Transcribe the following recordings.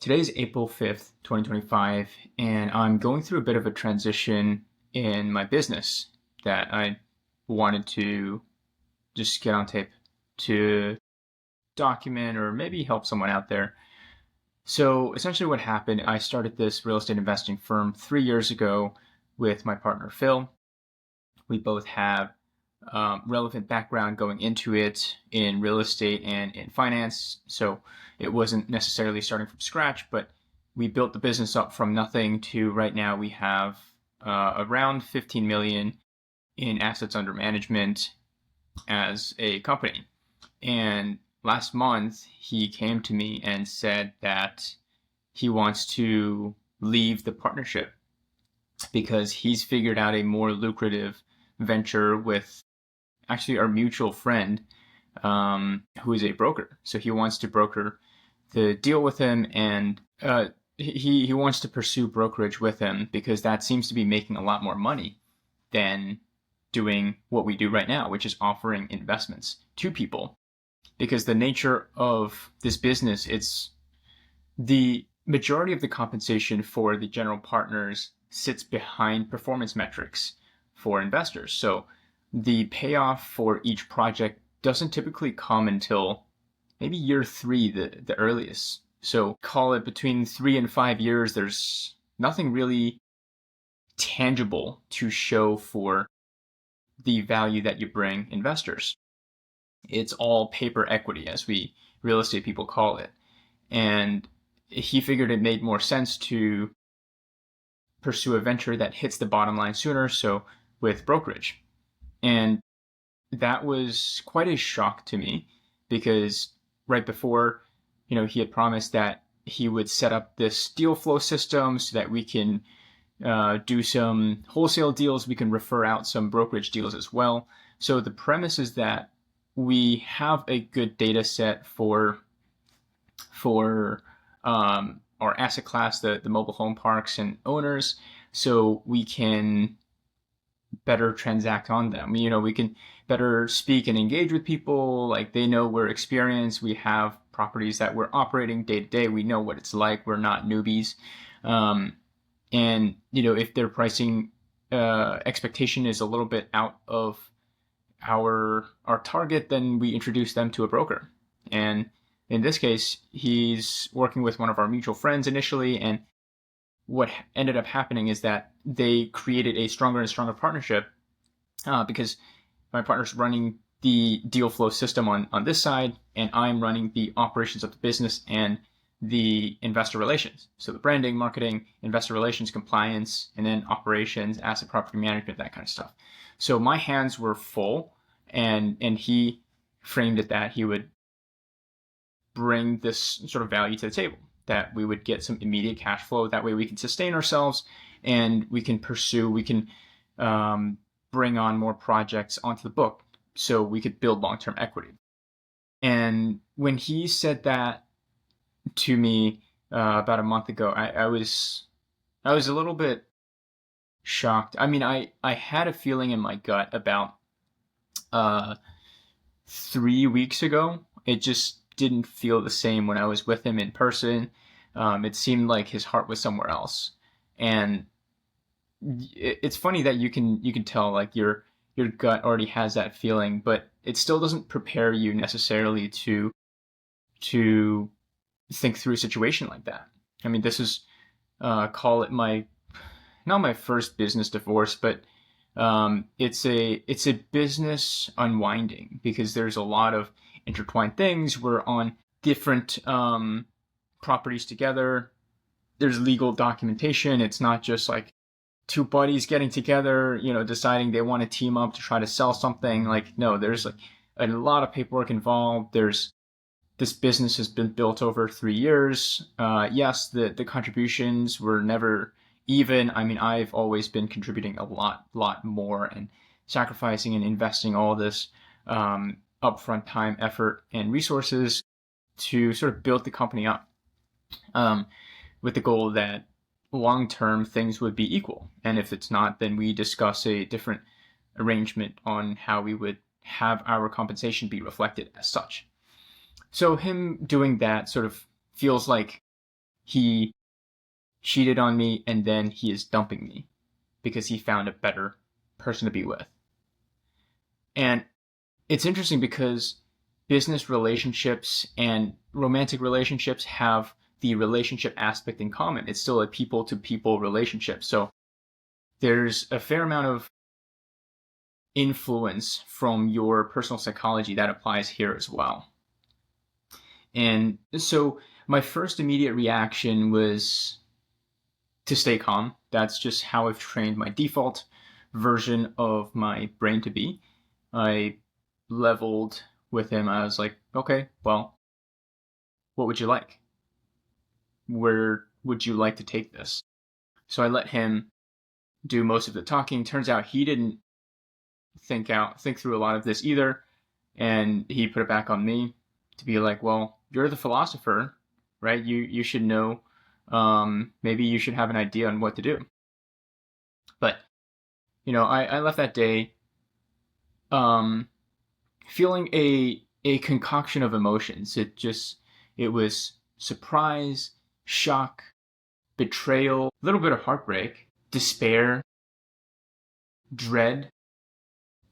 Today's April 5th, 2025, and I'm going through a bit of a transition in my business that I wanted to just get on tape to document or maybe help someone out there. So essentially what happened, I started this real estate investing firm 3 years ago with my partner, Phil. We both have relevant background going into it in real estate and in finance. So it wasn't necessarily starting from scratch, but we built the business up from nothing to right now we have around 15 million in assets under management as a company. And last month, he came to me and said that he wants to leave the partnership because he's figured out a more lucrative venture with actually our mutual friend, who is a broker. So he wants to broker the deal with him, and he wants to pursue brokerage with him because that seems to be making a lot more money than doing what we do right now, which is offering investments to people. Because the nature of this business, it's the majority of the compensation for the general partners sits behind performance metrics for investors. So the payoff for each project doesn't typically come until maybe year three, the earliest. So call it between 3 and 5 years, there's nothing really tangible to show for the value that you bring investors. It's all paper equity, as we real estate people call it. And he figured it made more sense to pursue a venture that hits the bottom line sooner, so with brokerage. And that was quite a shock to me because right before, he had promised that he would set up this deal flow system so that we can do some wholesale deals. We can refer out some brokerage deals as well. So the premise is that we have a good data set for our asset class, the mobile home parks and owners, so we can better transact on them. We can better speak and engage with people. Like, they know we're experienced. We have properties that we're operating day to day. We know what it's like. We're not newbies. And if their pricing expectation is a little bit out of our target, then we introduce them to a broker. And in this case, he's working with one of our mutual friends initially, and what ended up happening is that they created a stronger and stronger partnership because my partner's running the deal flow system on this side, and I'm running the operations of the business and the investor relations. So the branding, marketing, investor relations, compliance, and then operations, asset property management, that kind of stuff. So my hands were full, and he framed it that he would bring this sort of value to the table, that we would get some immediate cash flow. That way we can sustain ourselves and we can bring on more projects onto the book so we could build long-term equity. And when he said that to me about a month ago, I was a little bit shocked. I mean, I had a feeling in my gut about 3 weeks ago. It just didn't feel the same when I was with him in person. It seemed like his heart was somewhere else. And it's funny that you can tell, like, your gut already has that feeling, but it still doesn't prepare you necessarily to think through a situation like that. I mean, this is call it not my first business divorce, but it's a business unwinding because there's a lot of intertwined things. We're on different properties together. There's legal documentation. It's not just like two buddies getting together, deciding they want to team up to try to sell something. Like, no, there's like a lot of paperwork involved. This business has been built over 3 years. Yes, the contributions were never even. I mean, I've always been contributing a lot more and sacrificing and investing all this upfront time, effort, and resources to sort of build the company up with the goal that long-term things would be equal. And if it's not, then we discuss a different arrangement on how we would have our compensation be reflected as such. So him doing that sort of feels like he cheated on me and then he is dumping me because he found a better person to be with. And it's interesting because business relationships and romantic relationships have the relationship aspect in common. It's still a people to people relationship. So there's a fair amount of influence from your personal psychology that applies here as well. And so my first immediate reaction was to stay calm. That's just how I've trained my default version of my brain to be. I leveled with him. I was like, okay, well, what would you like? Where would you like to take this? So I let him do most of the talking. Turns out he didn't think through a lot of this either. And he put it back on me to be like, well, you're the philosopher, right? You should know. Maybe you should have an idea on what to do. But, I left that day feeling a concoction of emotions. It was surprise, shock, betrayal, a little bit of heartbreak, despair, dread.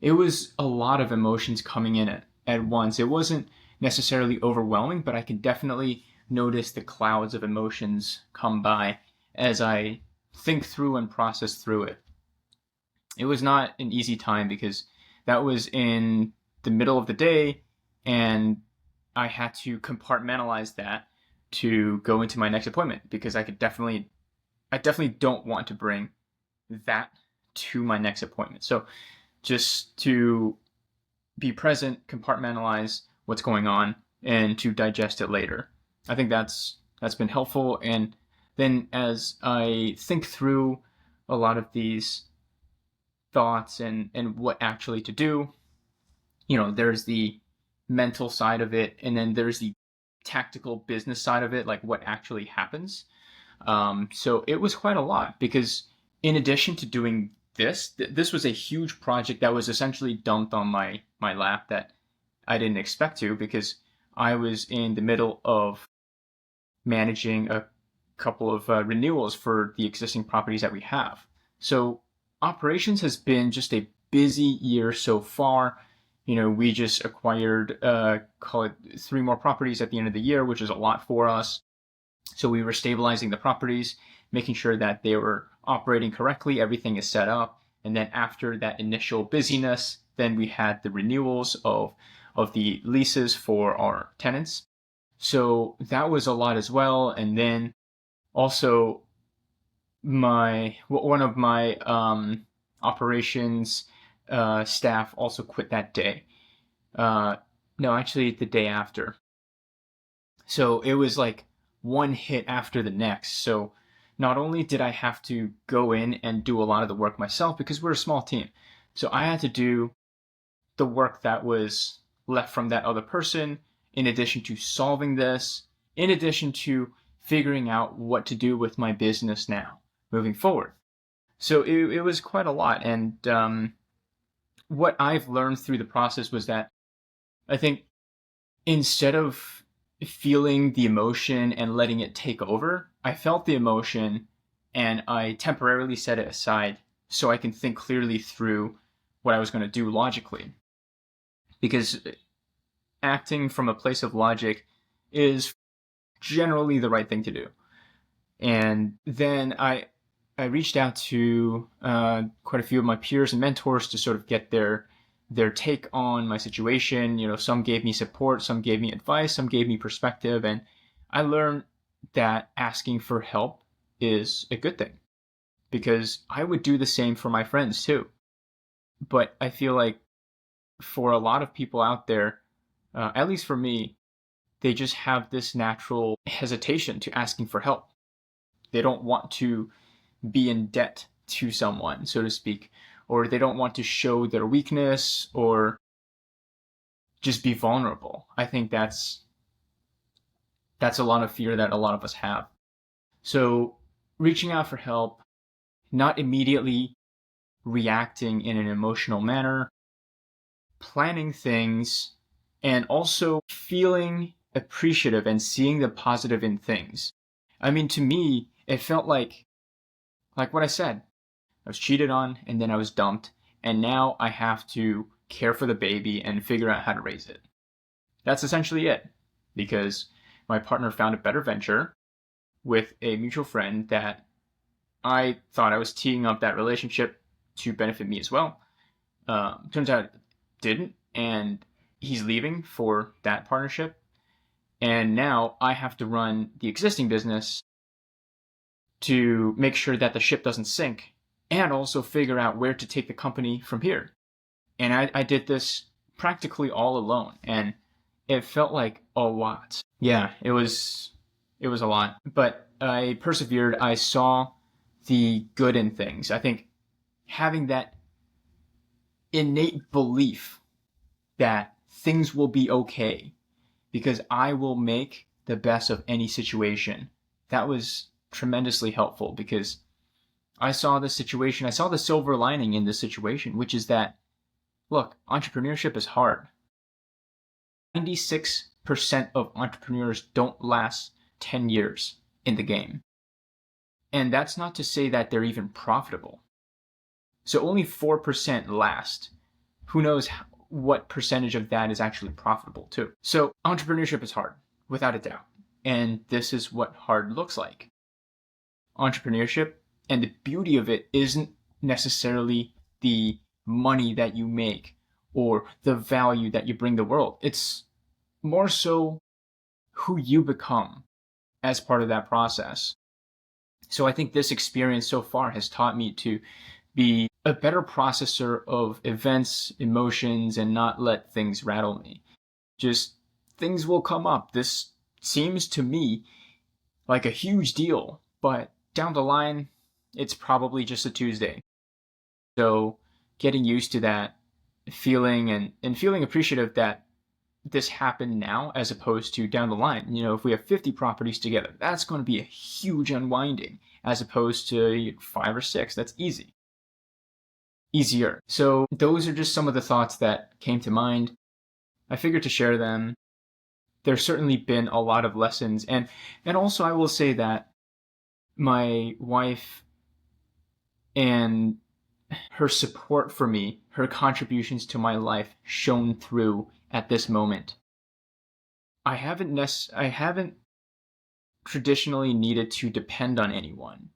It was a lot of emotions coming in at once. It wasn't necessarily overwhelming, but I could definitely notice the clouds of emotions come by as I think through and process through it. It was not an easy time because that was in the middle of the day and I had to compartmentalize that to go into my next appointment because I definitely don't want to bring that to my next appointment. So just to be present, compartmentalize what's going on, and to digest it later. I think that's been helpful. And then as I think through a lot of these thoughts and what actually to do, there's the mental side of it, and then there's the tactical business side of it, like what actually happens. So it was quite a lot because in addition to doing this was a huge project that was essentially dumped on my lap that I didn't expect to because I was in the middle of managing a couple of renewals for the existing properties that we have. So operations has been just a busy year so far. We just acquired, call it 3 more properties at the end of the year, which is a lot for us. So we were stabilizing the properties, making sure that they were operating correctly, everything is set up. And then after that initial busyness, then we had the renewals of the leases for our tenants. So that was a lot as well. And then also one of my operations staff also quit that day. No, actually the day after. So it was like one hit after the next. So not only did I have to go in and do a lot of the work myself because we're a small team, so I had to do the work that was left from that other person, in addition to solving this, in addition to figuring out what to do with my business now, moving forward. So it was quite a lot. And what I've learned through the process was that I think instead of feeling the emotion and letting it take over, I felt the emotion and I temporarily set it aside so I can think clearly through what I was going to do logically. Because acting from a place of logic is generally the right thing to do. And then I reached out to quite a few of my peers and mentors to sort of get their take on my situation. Some gave me support, some gave me advice, some gave me perspective. And I learned that asking for help is a good thing because I would do the same for my friends too. But I feel like for a lot of people out there, at least for me, they just have this natural hesitation to asking for help. They don't want to be in debt to someone, so to speak, or they don't want to show their weakness or just be vulnerable. I think that's a lot of fear that a lot of us have. So reaching out for help, not immediately reacting in an emotional manner, planning things, and also feeling appreciative and seeing the positive in things. I mean, to me, it felt like what I said. I was cheated on and then I was dumped, and now I have to care for the baby and figure out how to raise it. That's essentially it, because my partner found a better venture with a mutual friend that I thought I was teeing up that relationship to benefit me as well. Turns out it didn't, and he's leaving for that partnership. And now I have to run the existing business to make sure that the ship doesn't sink and also figure out where to take the company from here. And I did this practically all alone, and it felt like a lot. Yeah, it was a lot, but I persevered. I saw the good in things. I think having that innate belief that things will be okay because I will make the best of any situation, that was tremendously helpful, because I saw the situation, I saw the silver lining in this situation, which is that, look, entrepreneurship is hard. 96% of entrepreneurs don't last 10 years in the game. And that's not to say that they're even profitable. So only 4% last. Who knows what percentage of that is actually profitable too. So entrepreneurship is hard, without a doubt. And this is what hard looks like. Entrepreneurship, and the beauty of it isn't necessarily the money that you make or the value that you bring the world. It's more so who you become as part of that process. So I think this experience so far has taught me to be a better processor of events, emotions, and not let things rattle me. Just things will come up. This seems to me like a huge deal, but down the line, it's probably just a Tuesday. So getting used to that feeling, and feeling appreciative that this happened now as opposed to down the line. If we have 50 properties together, that's going to be a huge unwinding as opposed to 5 or 6. That's easier. So those are just some of the thoughts that came to mind. I figured to share them. There's certainly been a lot of lessons, and also I will say that my wife and her support for me, her contributions to my life shone through at this moment. I haven't traditionally needed to depend on anyone,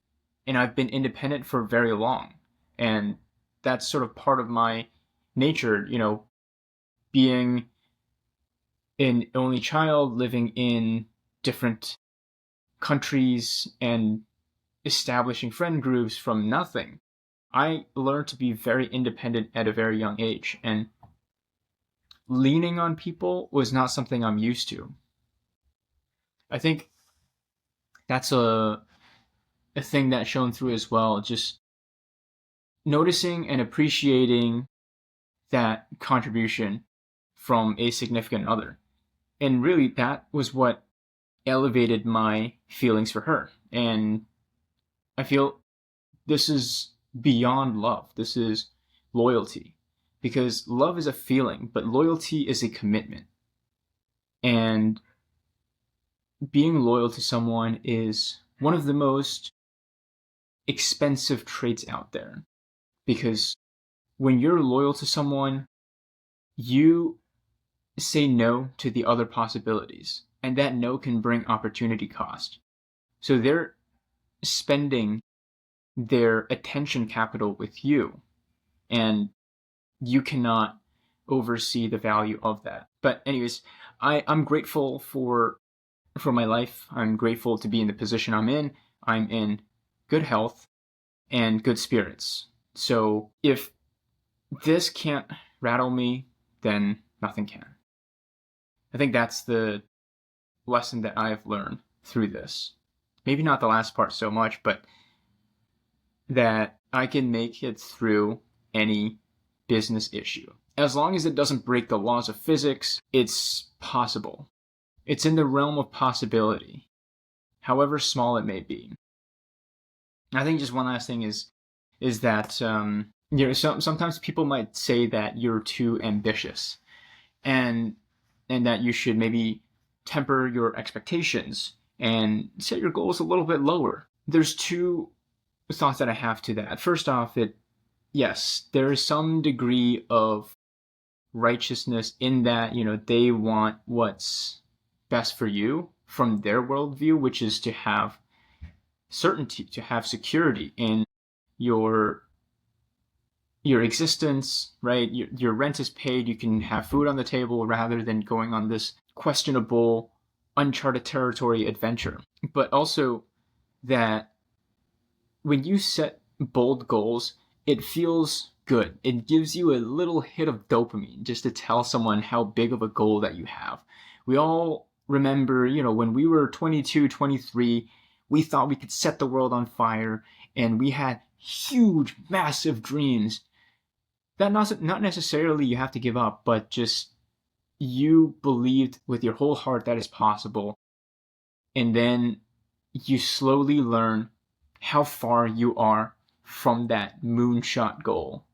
and I've been independent for very long, and that's sort of part of my nature, being an only child, living in different countries and establishing friend groups from nothing. I learned to be very independent at a very young age, and leaning on people was not something I'm used to. I think that's a thing that shone through as well. Just noticing and appreciating that contribution from a significant other. And really, that was what elevated my feelings for her. And I feel this is beyond love. This is loyalty. Because love is a feeling, but loyalty is a commitment. And being loyal to someone is one of the most expensive traits out there. Because when you're loyal to someone, you say no to the other possibilities, and that no can bring opportunity cost. So they're spending their attention capital with you, and you cannot oversee the value of that. But anyways, I'm grateful for my life. I'm grateful to be in the position I'm in. I'm in good health and good spirits. So if this can't rattle me, then nothing can. I think that's the lesson that I've learned through this. Maybe not the last part so much, but that I can make it through any business issue. As long as it doesn't break the laws of physics, it's possible. It's in the realm of possibility, however small it may be. I think just one last thing is that sometimes people might say that you're too ambitious, and that you should maybe temper your expectations and set your goals a little bit lower. There's two thoughts that I have to that. First off, yes, there is some degree of righteousness in that, they want what's best for you from their worldview, which is to have certainty, to have security in your existence, right? Your rent is paid, you can have food on the table rather than going on this questionable, uncharted territory adventure. But also that when you set bold goals, it feels good. It gives you a little hit of dopamine just to tell someone how big of a goal that you have. We all remember, when we were 22, 23, we thought we could set the world on fire, and we had huge, massive dreams. That not necessarily you have to give up, but just you believed with your whole heart that is possible. And then you slowly learn how far you are from that moonshot goal.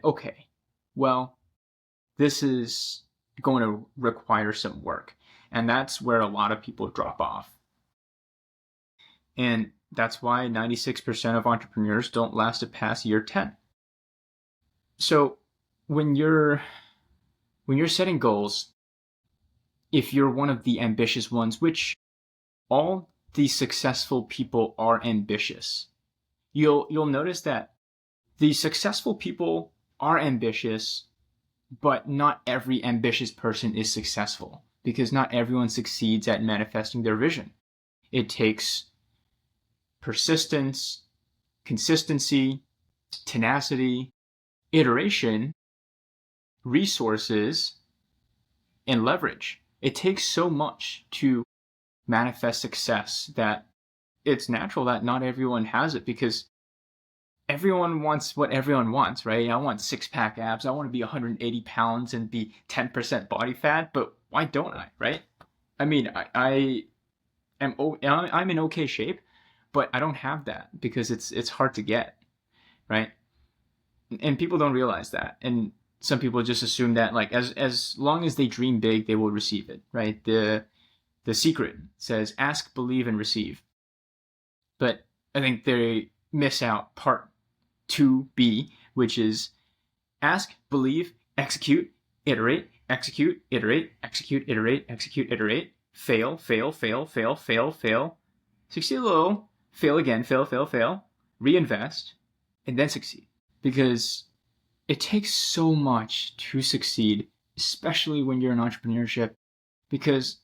Okay, well, this is going to require some work. And that's where a lot of people drop off. And that's why 96% of entrepreneurs don't last it past year 10. So when you're setting goals, if you're one of the ambitious ones, which all the successful people are ambitious, you'll notice that the successful people are ambitious, but not every ambitious person is successful, because not everyone succeeds at manifesting their vision. It takes persistence, consistency, tenacity, iteration, resources, and leverage. It takes so much to manifest success that it's natural that not everyone has it, because everyone wants what everyone wants, right? I want six-pack abs. I want to be 180 pounds and be 10% body fat, but why don't I, right? I mean, I'm in okay shape, but I don't have that because it's hard to get, right? And people don't realize that. And some people just assume that, like, as long as they dream big, they will receive it, right? The secret says ask, believe, and receive. But I think they miss out part 2B, which is ask, believe, execute, iterate, execute, iterate, execute, iterate, execute, iterate, fail, fail, fail, fail, fail, fail, succeed a little, fail again, fail, fail, fail, reinvest, and then succeed. Because it takes so much to succeed, especially when you're in entrepreneurship, because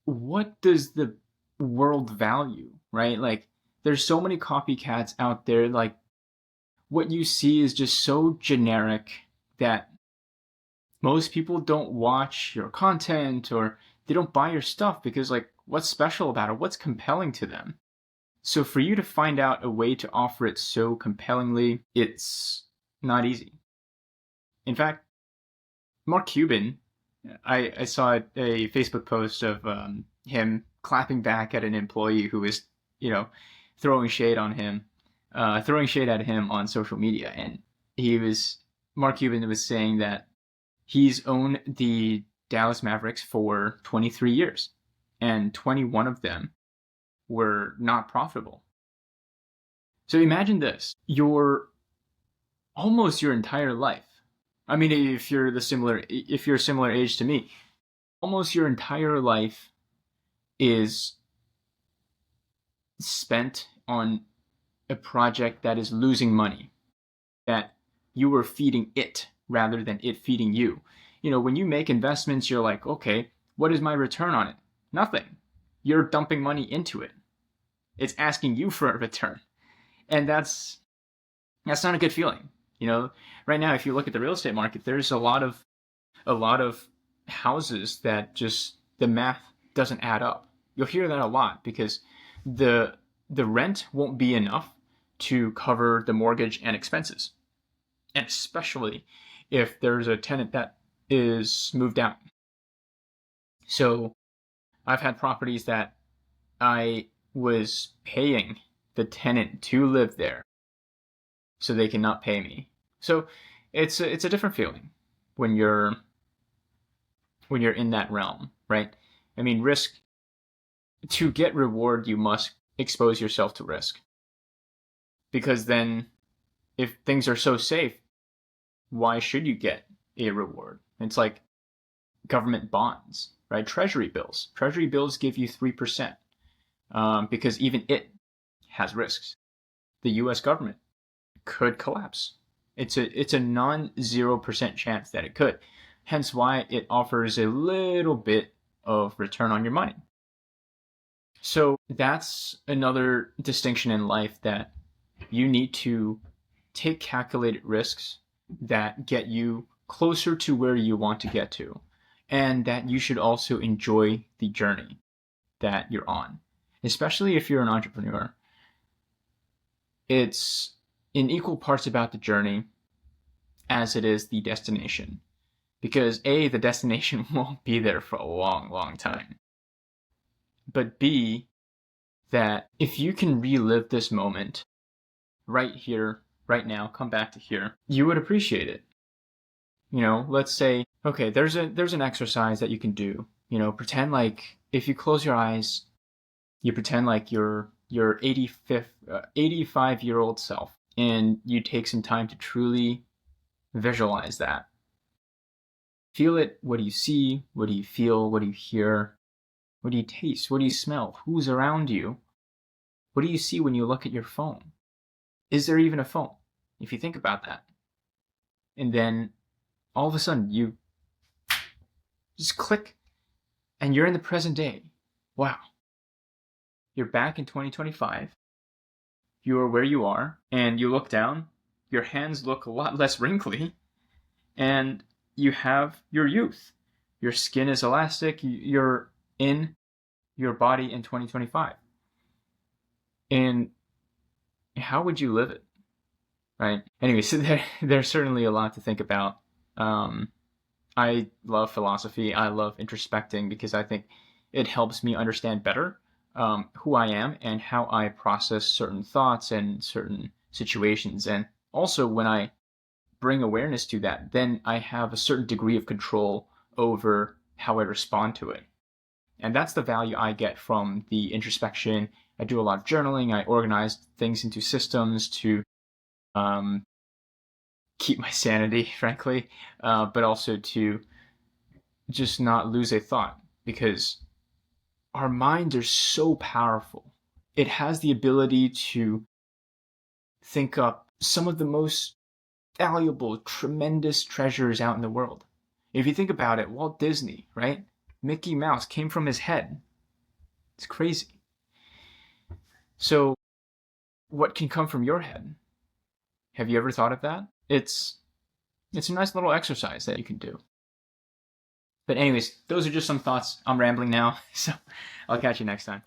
what does the world value, right? Like, there's so many copycats out there. Like, what you see is just so generic that most people don't watch your content, or they don't buy your stuff because, like, what's special about it? What's compelling to them? So for you to find out a way to offer it so compellingly, it's not easy. In fact, Mark Cuban, I saw a Facebook post of him clapping back at an employee who was, throwing shade at him on social media. And Mark Cuban was saying that he's owned the Dallas Mavericks for 23 years, and 21 of them were not profitable. So imagine this, almost your entire life. I mean, if you're a similar age to me, almost your entire life is spent on a project that is losing money, that you were feeding it rather than it feeding you. When you make investments, you're like, okay, what is my return on it? Nothing. You're dumping money into it. It's asking you for a return. And that's not a good feeling. Right now, if you look at the real estate market, there's a lot of houses that just the math doesn't add up. You'll hear that a lot because the rent won't be enough to cover the mortgage and expenses, and especially if there's a tenant that is moved out. So I've had properties that I was paying the tenant to live there, so they cannot pay me. So it's a different feeling when you're in that realm, right? I mean, risk to get reward, you must expose yourself to risk. Because then, if things are so safe, why should you get a reward? It's like government bonds, right? Treasury bills. Treasury bills give you 3% because even it has risks. The U.S. government could collapse. It's a non-0% chance that it could. Hence why it offers a little bit of return on your money. So that's another distinction in life, that you need to take calculated risks that get you closer to where you want to get to, and that you should also enjoy the journey that you're on. Especially if you're an entrepreneur, it's in equal parts about the journey as it is the destination. Because A, the destination won't be there for a long, long time. But B, that if you can relive this moment right here, right now, come back to here, you would appreciate it. You know, let's say, okay, there's an exercise that you can do. You know, pretend like if you close your eyes, you pretend like you're your 85-year-old self, and you take some time to truly visualize that. Feel it. What do you see? What do you feel? What do you hear? What do you taste? What do you smell? Who's around you? What do you see when you look at your phone? Is there even a phone? If you think about that. And then all of a sudden you just click and you're in the present day. Wow. You're back in 2025. You are where you are, and you look down. Your hands look a lot less wrinkly, and you have your youth. Your skin is elastic. You're in your body in 2025. And how would you live it? Right? Anyway, so there's certainly a lot to think about. I love philosophy. I love introspecting because I think it helps me understand better who I am and how I process certain thoughts and certain situations. And also, when I bring awareness to that, then I have a certain degree of control over how I respond to it. And that's the value I get from the introspection. I do a lot of journaling. I organize things into systems to keep my sanity, frankly, but also to just not lose a thought, because our minds are so powerful. It has the ability to think up some of the most valuable, tremendous treasures out in the world. If you think about it, Walt Disney, right? Mickey Mouse came from his head. It's crazy. So, what can come from your head? Have you ever thought of that? It's a nice little exercise that you can do. But anyways, those are just some thoughts. I'm rambling now, so I'll catch you next time.